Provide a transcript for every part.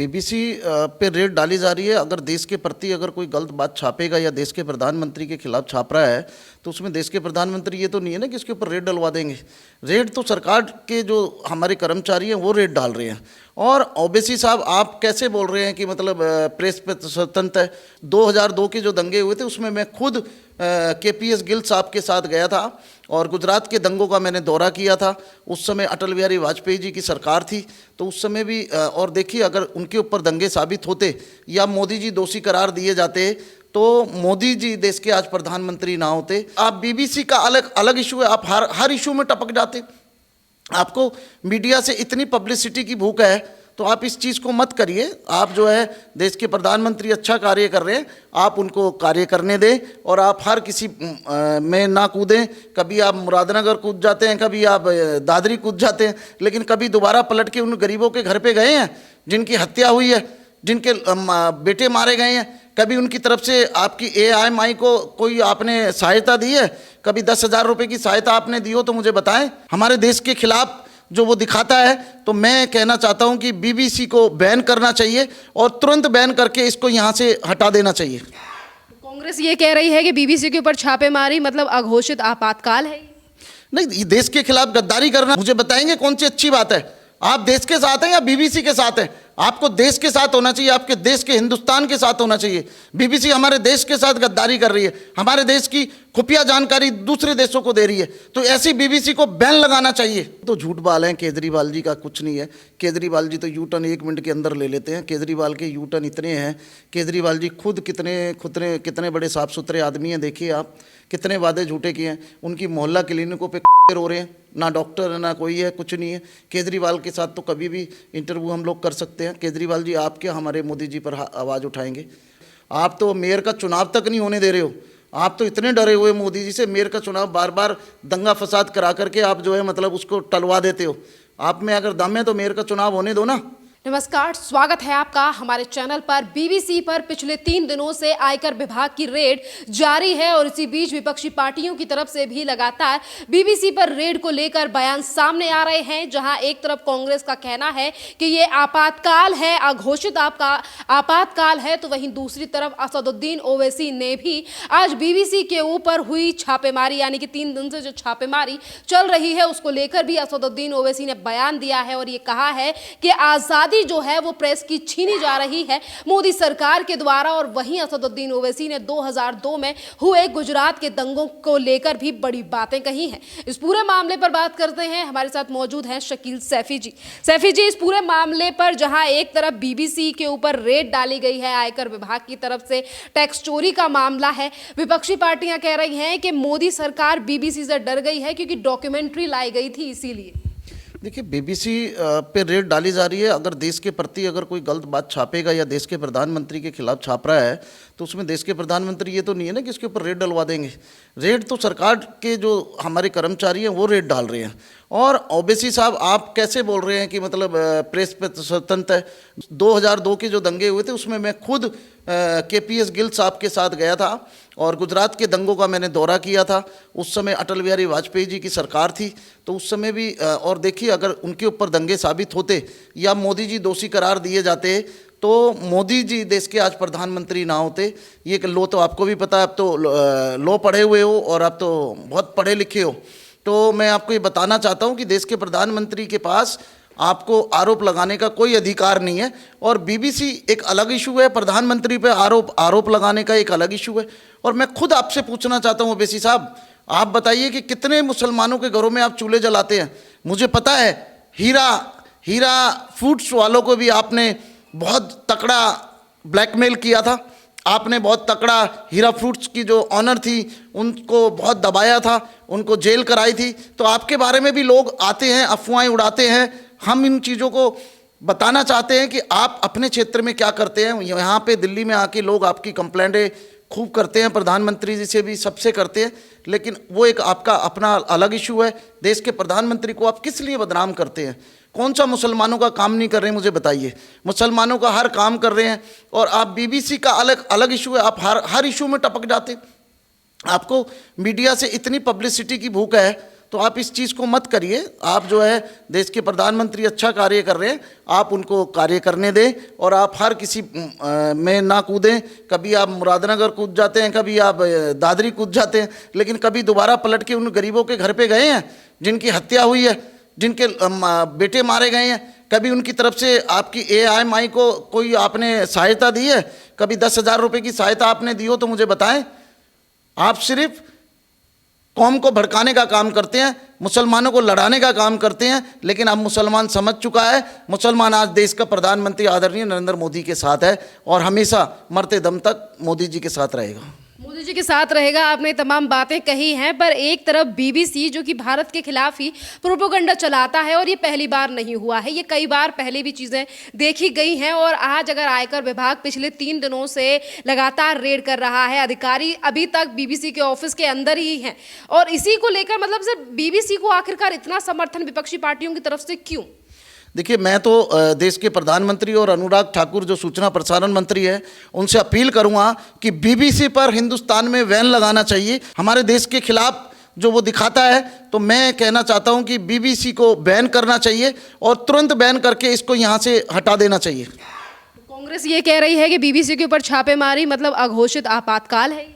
BBC पे red डाली जा रही है। अगर देश के प्रति अगर कोई गलत बात छापेगा या देश के प्रधानमंत्री के खिलाफ छाप रहा है तो उसमें देश के प्रधानमंत्री ये तो नहीं है ना कि इसके ऊपर रेड डलवा देंगे। रेड तो सरकार के जो हमारे कर्मचारी हैं वो रेड डाल रहे हैं। और ओबीसी साहब, आप कैसे बोल रहे हैं कि मतलब प्रेस पे स्वतंत्र है। 2002 के जो दंगे हुए थे उसमें मैं खुद केपीएस गिल साहब के साथ गया था और गुजरात के दंगों का मैंने दौरा किया था। उस समय अटल बिहारी वाजपेयी जी की सरकार थी, तो उस समय भी और देखिए, अगर उनके ऊपर दंगे साबित होते या मोदी जी दोषी करार दिए जाते तो मोदी जी देश के आज प्रधानमंत्री ना होते। आप बीबीसी का अलग अलग इशू है, आप हर इशू में टपक जाते। आपको मीडिया से इतनी पब्लिसिटी की भूख है तो आप इस चीज़ को मत करिए। आप जो है देश के प्रधानमंत्री अच्छा कार्य कर रहे हैं, आप उनको कार्य करने दें और आप हर किसी में ना कूदें। कभी आप मुरादनगर कूद जाते हैं, कभी आप दादरी कूद जाते हैं, लेकिन कभी दोबारा पलट के उन गरीबों के घर पे गए हैं जिनकी हत्या हुई है, जिनके बेटे मारे गए हैं। कभी उनकी तरफ से आपकी AIMI को कोई आपने सहायता दी है? कभी 10,000 रुपये की सहायता आपने दी हो तो मुझे बताएं। हमारे देश के खिलाफ जो वो दिखाता है, तो मैं कहना चाहता हूं कि बीबीसी को बैन करना चाहिए और तुरंत बैन करके इसको यहां से हटा देना चाहिए। कांग्रेस ये कह रही है कि बीबीसी के ऊपर छापेमारी मतलब अघोषित आपातकाल है। नहीं, देश के खिलाफ गद्दारी करना, मुझे बताएंगे कौन सी अच्छी बात है? आप देश के साथ हैं या बीबीसी के साथ हैं? आपको देश के साथ होना चाहिए, आपके देश के हिंदुस्तान के साथ होना चाहिए। बीबीसी हमारे देश के साथ गद्दारी कर रही है, हमारे देश की खुफिया जानकारी दूसरे देशों को दे रही है, तो ऐसी बीबीसी को बैन लगाना चाहिए। तो झूठ बाल हैं केजरीवाल जी का, कुछ नहीं है। केजरीवाल जी तो यू टर्न 1 मिनट के अंदर ले लेते हैं। केजरीवाल के यू टर्न इतने हैं। केजरीवाल जी खुद कितने बड़े साफ सुथरे आदमी हैं। देखिए आप, कितने वादे झूठे किए हैं। उनकी मोहल्ला क्लिनिकों पे रो रहे हैं, ना डॉक्टर है ना कोई है, कुछ नहीं है। केजरीवाल के साथ तो कभी भी इंटरव्यू हम लोग कर सकते हैं। केजरीवाल जी, आप क्या हमारे मोदी जी पर आवाज़ उठाएंगे? आप तो मेयर का चुनाव तक नहीं होने दे रहे हो। आप तो इतने डरे हुए मोदी जी से, मेयर का चुनाव बार बार दंगा फसाद करा करके आप जो है मतलब उसको टलवा देते हो। आप में अगर दम है तो मेयर का चुनाव होने दो ना। नमस्कार, स्वागत है आपका हमारे चैनल पर। बीबीसी पर पिछले 3 दिनों से आयकर विभाग की रेड जारी है और इसी बीच विपक्षी पार्टियों की तरफ से भी लगातार बीबीसी पर रेड को लेकर बयान सामने आ रहे हैं। जहां एक तरफ कांग्रेस का कहना है कि ये आपातकाल है, अघोषित आपका आपातकाल है, तो वहीं दूसरी तरफ असदुद्दीन ओवैसी ने भी आज बीबीसी के ऊपर हुई छापेमारी, यानी कि 3 दिन से जो छापेमारी चल रही है उसको लेकर भी असदुद्दीन ओवैसी ने बयान दिया है और ये कहा है कि आजादी जो है वो प्रेस की छीनी जा रही है मोदी सरकार के द्वारा। और वहीं असदुद्दीन ओवैसी ने 2002 में हुए गुजरात के दंगों को लेकर भी बड़ी बातें कही हैं। इस पूरे मामले पर बात करते हैं। हमारे साथ मौजूद हैं शकील सैफी जी। सैफी जी, इस पूरे मामले पर जहां एक तरफ बीबीसी के ऊपर रेड डाली गई है, आयकर विभाग की तरफ से टैक्स चोरी का मामला है, विपक्षी पार्टियां कह रही हैं कि मोदी सरकार बीबीसी से डर गई है क्योंकि डॉक्यूमेंट्री लाई गई थी इसीलिए। देखिए, बीबीसी पे रेड डाली जा रही है। अगर देश के प्रति अगर कोई गलत बात छापेगा या देश के प्रधानमंत्री के खिलाफ छाप रहा है तो उसमें देश के प्रधानमंत्री ये तो नहीं है ना कि इसके ऊपर रेड डलवा देंगे। रेड तो सरकार के जो हमारे कर्मचारी हैं वो रेड डाल रहे हैं। और ओबीसी साहब, आप कैसे बोल रहे हैं कि मतलब प्रेस पे स्वतंत्र है। 2002 के जो दंगे हुए थे उसमें मैं खुद केपीएस गिल साहब के साथ गया था और गुजरात के दंगों का मैंने दौरा किया था। उस समय अटल बिहारी वाजपेयी जी की सरकार थी, तो उस समय भी और देखिए, अगर उनके ऊपर दंगे साबित होते या मोदी जी दोषी करार दिए जाते तो मोदी जी देश के आज प्रधानमंत्री ना होते। ये लो तो आपको भी पता है, आप तो लो पढ़े हुए हो और आप तो बहुत पढ़े लिखे हो। तो मैं आपको ये बताना चाहता हूँ कि देश के प्रधानमंत्री के पास आपको आरोप लगाने का कोई अधिकार नहीं है। और बीबीसी एक अलग इशू है, प्रधानमंत्री पे आरोप लगाने का एक अलग इशू है। और मैं खुद आपसे पूछना चाहता हूँ ओवैसी साहब, आप बताइए कि कितने मुसलमानों के घरों में आप चूल्हे जलाते हैं? मुझे पता है, हीरा फूड्स वालों को भी आपने बहुत तकड़ा ब्लैकमेल किया था। आपने बहुत तकड़ा हीरा फ्रूट्स की जो ऑनर थी उनको बहुत दबाया था, उनको जेल कराई थी। तो आपके बारे में भी लोग आते हैं, अफवाहें उड़ाते हैं। हम इन चीज़ों को बताना चाहते हैं कि आप अपने क्षेत्र में क्या करते हैं। यहाँ पे दिल्ली में आके लोग आपकी कंप्लेंटें खूब करते हैं, प्रधानमंत्री जी से भी सबसे करते हैं, लेकिन वो एक आपका अपना अलग इशू है। देश के प्रधानमंत्री को आप किस लिए बदनाम करते हैं? कौन सा मुसलमानों का काम नहीं कर रहे हैं, मुझे बताइए। मुसलमानों का हर काम कर रहे हैं और आप बीबीसी का अलग इशू है, आप हर इशू में टपक जाते। आपको मीडिया से इतनी पब्लिसिटी की भूख है तो आप इस चीज़ को मत करिए। आप जो है देश के प्रधानमंत्री अच्छा कार्य कर रहे हैं, आप उनको कार्य करने दें और आप हर किसी में ना कूदें। कभी आप मुरादनगर कूद जाते हैं, कभी आप दादरी कूद जाते हैं, लेकिन कभी दोबारा पलट के उन गरीबों के घर पे गए हैं जिनकी हत्या हुई है, जिनके बेटे मारे गए हैं? कभी उनकी तरफ से आपकी AIMI को कोई आपने सहायता दी है? कभी 10,000 रुपये की सहायता आपने दी हो तो मुझे बताएं। आप सिर्फ कौम को भड़काने का काम करते हैं, मुसलमानों को लड़ाने का काम करते हैं, लेकिन अब मुसलमान समझ चुका है, मुसलमान आज देश का प्रधानमंत्री आदरणीय नरेंद्र मोदी के साथ है और हमेशा मरते दम तक मोदी जी के साथ रहेगा। मोदी जी के साथ रहेगा। आपने तमाम बातें कही हैं, पर एक तरफ BBC जो कि भारत के खिलाफ ही प्रोपेगेंडा चलाता है और ये पहली बार नहीं हुआ है, ये कई बार पहले भी चीज़ें देखी गई हैं। और आज अगर आयकर विभाग पिछले 3 दिनों से लगातार रेड कर रहा है, अधिकारी अभी तक BBC के ऑफिस के अंदर ही हैं, और इसी को लेकर मतलब सिर्फ BBC को आखिरकार इतना समर्थन विपक्षी पार्टियों की तरफ से क्यों? देखिए, मैं तो देश के प्रधानमंत्री और अनुराग ठाकुर जो सूचना प्रसारण मंत्री है, उनसे अपील करूंगा कि BBC पर हिंदुस्तान में बैन लगाना चाहिए। हमारे देश के खिलाफ जो वो दिखाता है, तो मैं कहना चाहता हूं कि BBC को बैन करना चाहिए और तुरंत बैन करके इसको यहां से हटा देना चाहिए। कांग्रेस ये कह रही है कि BBC के ऊपर छापेमारी मतलब अघोषित आपातकाल है।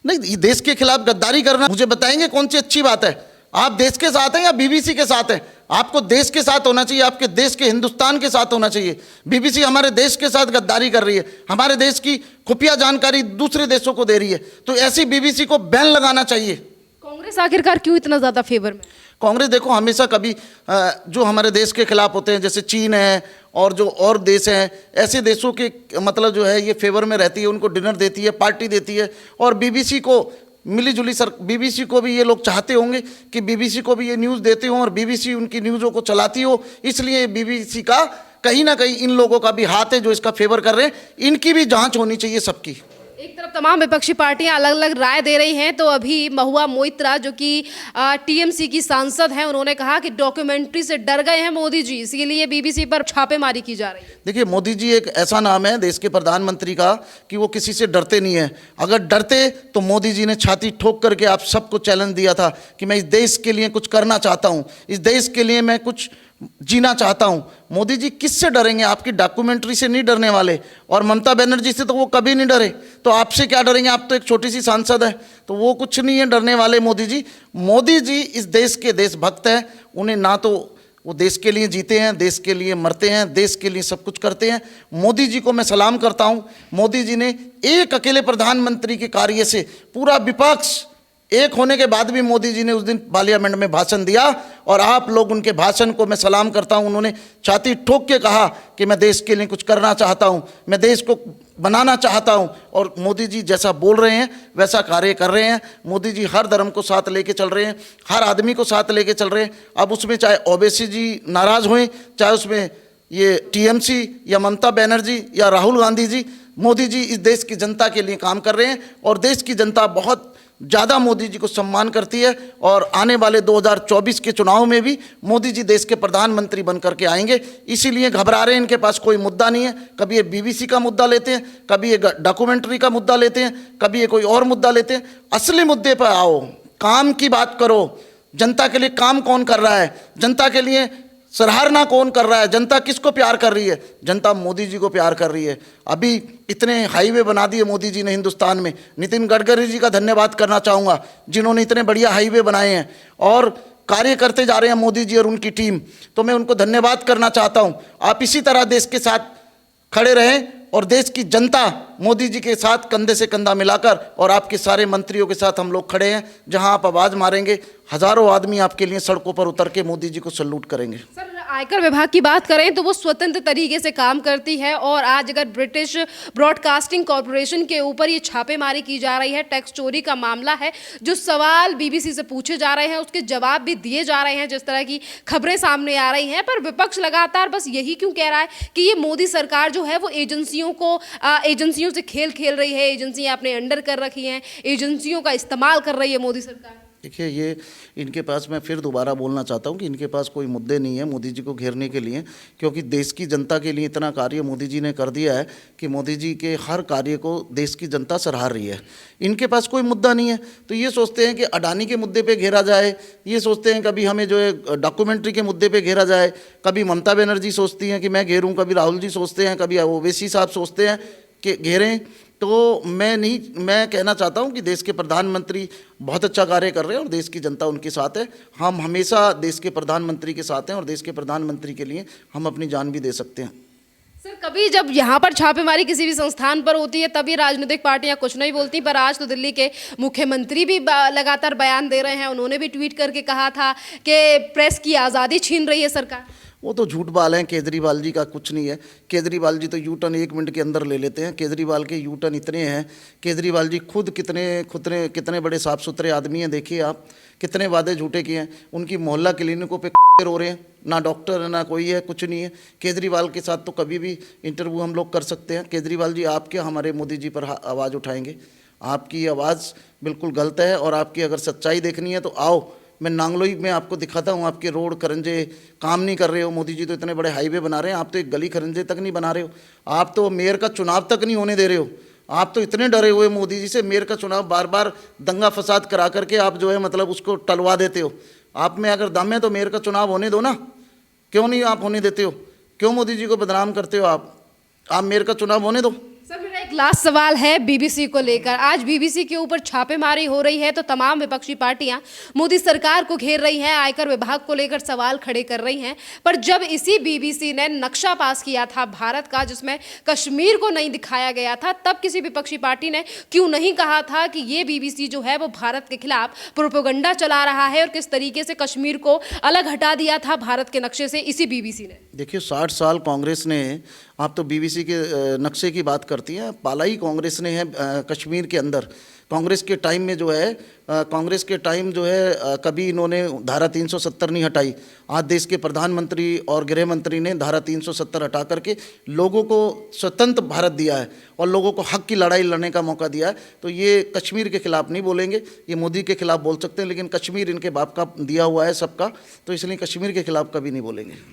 नहीं, ये देश के खिलाफ गद्दारी करना, मुझे बताएंगे कौन सी अच्छी बात है? आप देश के साथ हैं या BBC के साथ हैं? आपको देश के साथ होना चाहिए, आपके देश के हिंदुस्तान के साथ होना चाहिए। BBC हमारे देश के साथ गद्दारी कर रही है, हमारे देश की खुफिया जानकारी दूसरे देशों को दे रही है, तो ऐसी BBC को बैन लगाना चाहिए। कांग्रेस आखिरकार क्यों इतना ज्यादा फेवर में? कांग्रेस देखो हमेशा कभी जो हमारे देश के खिलाफ होते हैं, जैसे चीन है और जो और देश हैं, ऐसे देशों के मतलब जो है ये फेवर में रहती है, उनको डिनर देती है, पार्टी देती है। और BBC को मिली जुली BBC को भी ये लोग चाहते होंगे कि BBC को भी ये न्यूज़ देते हों और BBC उनकी न्यूज़ों को चलाती हो, इसलिए BBC का कहीं ना कहीं इन लोगों का भी हाथ है जो इसका फेवर कर रहे हैं। इनकी भी जांच होनी चाहिए सबकी। एक तरफ तमाम विपक्षी पार्टियां अलग अलग राय दे रही हैं, तो अभी महुआ मोइत्रा जो कि TMC की सांसद हैं, उन्होंने कहा कि डॉक्यूमेंट्री से डर गए हैं मोदी जी, इसीलिए BBC पर छापेमारी की जा रही है। देखिए, मोदी जी एक ऐसा नाम है देश के प्रधानमंत्री का कि वो किसी से डरते नहीं है। अगर डरते तो मोदी जी ने छाती ठोक करके आप सबको चैलेंज दिया था कि मैं इस देश के लिए कुछ करना चाहता हूँ, इस देश के लिए मैं कुछ जीना चाहता हूं। मोदी जी किससे डरेंगे? आपकी डॉक्यूमेंट्री से नहीं डरने वाले, और ममता बनर्जी से तो वो कभी नहीं डरे, तो आपसे क्या डरेंगे? आप तो एक छोटी सी सांसद है, तो वो कुछ नहीं है डरने वाले मोदी जी। मोदी जी इस देश के देशभक्त हैं, उन्हें ना तो वो देश के लिए जीते हैं, देश के लिए मरते हैं, देश के लिए सब कुछ करते हैं। मोदी जी को मैं सलाम करता हूं। मोदी जी ने एक अकेले प्रधानमंत्री के कार्य से पूरा विपक्ष एक होने के बाद भी मोदी जी ने उस दिन पार्लियामेंट में भाषण दिया, और आप लोग उनके भाषण को मैं सलाम करता हूं। उन्होंने छाती ठोक के कहा कि मैं देश के लिए कुछ करना चाहता हूं, मैं देश को बनाना चाहता हूं, और मोदी जी जैसा बोल रहे हैं वैसा कार्य कर रहे हैं। मोदी जी हर धर्म को साथ लेके चल रहे हैं, हर आदमी को साथ लेके चल रहे हैं। अब उसमें चाहे ओवैसी जी नाराज हुए, चाहे उसमें ये TMC या ममता बनर्जी या राहुल गांधी जी, मोदी जी इस देश की जनता के लिए काम कर रहे हैं, और देश की जनता बहुत ज़्यादा मोदी जी को सम्मान करती है। और आने वाले 2024 के चुनाव में भी मोदी जी देश के प्रधानमंत्री बन करके आएंगे, इसीलिए घबरा रहे हैं। इनके पास कोई मुद्दा नहीं है। कभी ये BBC का मुद्दा लेते हैं, कभी ये डॉक्यूमेंट्री का मुद्दा लेते हैं, कभी ये कोई और मुद्दा लेते हैं। असली मुद्दे पर आओ, काम की बात करो। जनता के लिए काम कौन कर रहा है? जनता के लिए सराहना कौन कर रहा है? जनता किसको प्यार कर रही है? जनता मोदी जी को प्यार कर रही है। अभी इतने हाईवे बना दिए मोदी जी ने हिंदुस्तान में। नितिन गडकरी जी का धन्यवाद करना चाहूँगा, जिन्होंने इतने बढ़िया हाईवे बनाए हैं और कार्य करते जा रहे हैं मोदी जी और उनकी टीम, तो मैं उनको धन्यवाद करना चाहता हूँ। आप इसी तरह देश के साथ खड़े रहें और देश की जनता मोदी जी के साथ कंधे से कंधा मिलाकर, और आपके सारे मंत्रियों के साथ हम लोग खड़े हैं। जहां आप आवाज़ मारेंगे, हजारों आदमी आपके लिए सड़कों पर उतर के मोदी जी को सैल्यूट करेंगे। सर, आयकर विभाग की बात करें तो वो स्वतंत्र तरीके से काम करती है, और आज अगर ब्रिटिश ब्रॉडकास्टिंग कॉरपोरेशन के ऊपर ये छापेमारी की जा रही है, टैक्स चोरी का मामला है, जो सवाल BBC से पूछे जा रहे हैं उसके जवाब भी दिए जा रहे हैं, जिस तरह की खबरें सामने आ रही हैं, पर विपक्ष लगातार बस यही क्यों कह रहा है कि ये मोदी सरकार जो है वो एजेंसियों से खेल रही है, एजेंसियां अपने अंडर कर रखी हैं, एजेंसियों का इस्तेमाल कर रही है मोदी सरकार? देखिए, ये इनके पास मैं फिर दोबारा बोलना चाहता हूँ कि इनके पास कोई मुद्दे नहीं है मोदी जी को घेरने के लिए, क्योंकि देश की जनता के लिए इतना कार्य मोदी जी ने कर दिया है कि मोदी जी के हर कार्य को देश की जनता सराह रही है। इनके पास कोई मुद्दा नहीं है, तो ये सोचते हैं कि अडानी के मुद्दे पे घेरा जाए, ये सोचते हैं कभी हमें जो है डॉक्यूमेंट्री के मुद्दे पे घेरा जाए, कभी ममता बनर्जी सोचती हैं कि मैं घेरूँ, कभी राहुल जी सोचते हैं, कभी ओवैसी साहब सोचते हैं कि घेरें। तो मैं कहना चाहता हूं कि देश के प्रधानमंत्री बहुत अच्छा कार्य कर रहे हैं और देश की जनता उनके साथ है। हम हमेशा देश के प्रधानमंत्री के साथ हैं और देश के प्रधानमंत्री के लिए हम अपनी जान भी दे सकते हैं। सर, कभी जब यहाँ पर छापेमारी किसी भी संस्थान पर होती है तभी राजनीतिक पार्टियां कुछ नहीं बोलती, पर आज तो दिल्ली के मुख्यमंत्री भी लगातार बयान दे रहे हैं। उन्होंने भी ट्वीट करके कहा था कि प्रेस की आज़ादी छीन रही है सरकार। वो तो झूठ बाल हैं, केजरीवाल जी का कुछ नहीं है। केजरीवाल जी तो यू टर्न 1 मिनट के अंदर ले लेते हैं। केजरीवाल के यू टर्न इतने हैं, केजरीवाल जी खुद कितने बड़े साफ़ सुथरे आदमी हैं। देखिए आप, कितने वादे झूठे किए हैं। उनकी मोहल्ला क्लिनिकों पे रो रहे हैं, ना डॉक्टर है ना कोई है, कुछ नहीं है। केजरीवाल के साथ तो कभी भी इंटरव्यू हम लोग कर सकते हैं। केजरीवाल जी, आप क्या हमारे मोदी जी पर आवाज़ उठाएंगे? आपकी आवाज़ बिल्कुल गलत है, और आपकी अगर सच्चाई देखनी है तो आओ, मैं नांगलोई में आपको दिखाता हूँ। आपके रोड खरंजे काम नहीं कर रहे हो। मोदी जी तो इतने बड़े हाईवे बना रहे हैं, आप तो एक गली खरंजे तक नहीं बना रहे हो। आप तो मेयर का चुनाव तक नहीं होने दे रहे हो। आप तो इतने डरे हुए मोदी जी से, मेयर का चुनाव बार बार दंगा फसाद करा करके आप जो है मतलब उसको टलवा देते हो। आप में अगर दम है तो मेयर का चुनाव होने दो ना, क्यों नहीं आप होने देते हो? क्यों मोदी जी को बदनाम करते हो? आप मेयर का चुनाव होने दो। सर, मेरा एक लास्ट सवाल है बीबीसी को लेकर। आज बीबीसी के ऊपर छापेमारी हो रही है तो तमाम विपक्षी पार्टियां मोदी सरकार को घेर रही हैं, आयकर विभाग को लेकर सवाल खड़े कर रही हैं। पर जब इसी बीबीसी ने नक्शा पास किया था भारत का, जिसमें कश्मीर को नहीं दिखाया गया था, तब किसी विपक्षी पार्टी ने क्यों नहीं कहा था कि ये बीबीसी जो है वो भारत के खिलाफ प्रोपेगेंडा चला रहा है, और किस तरीके से कश्मीर को अलग हटा दिया था भारत के नक्शे से इसी बीबीसी ने? देखिए, 60 साल कांग्रेस ने, आप तो बीबीसी के नक्शे की बात करती हैं, पाला ही कांग्रेस ने है कश्मीर के अंदर। कांग्रेस के टाइम में जो है कभी इन्होंने धारा 370 नहीं हटाई। आज देश के प्रधानमंत्री और गृह मंत्री ने धारा 370 हटा करके लोगों को स्वतंत्र भारत दिया है और लोगों को हक की लड़ाई लड़ने का मौका दिया है। तो ये कश्मीर के खिलाफ नहीं बोलेंगे, ये मोदी के खिलाफ बोल सकते हैं, लेकिन कश्मीर इनके बाप का दिया हुआ है सबका, तो इसलिए कश्मीर के खिलाफ कभी नहीं बोलेंगे।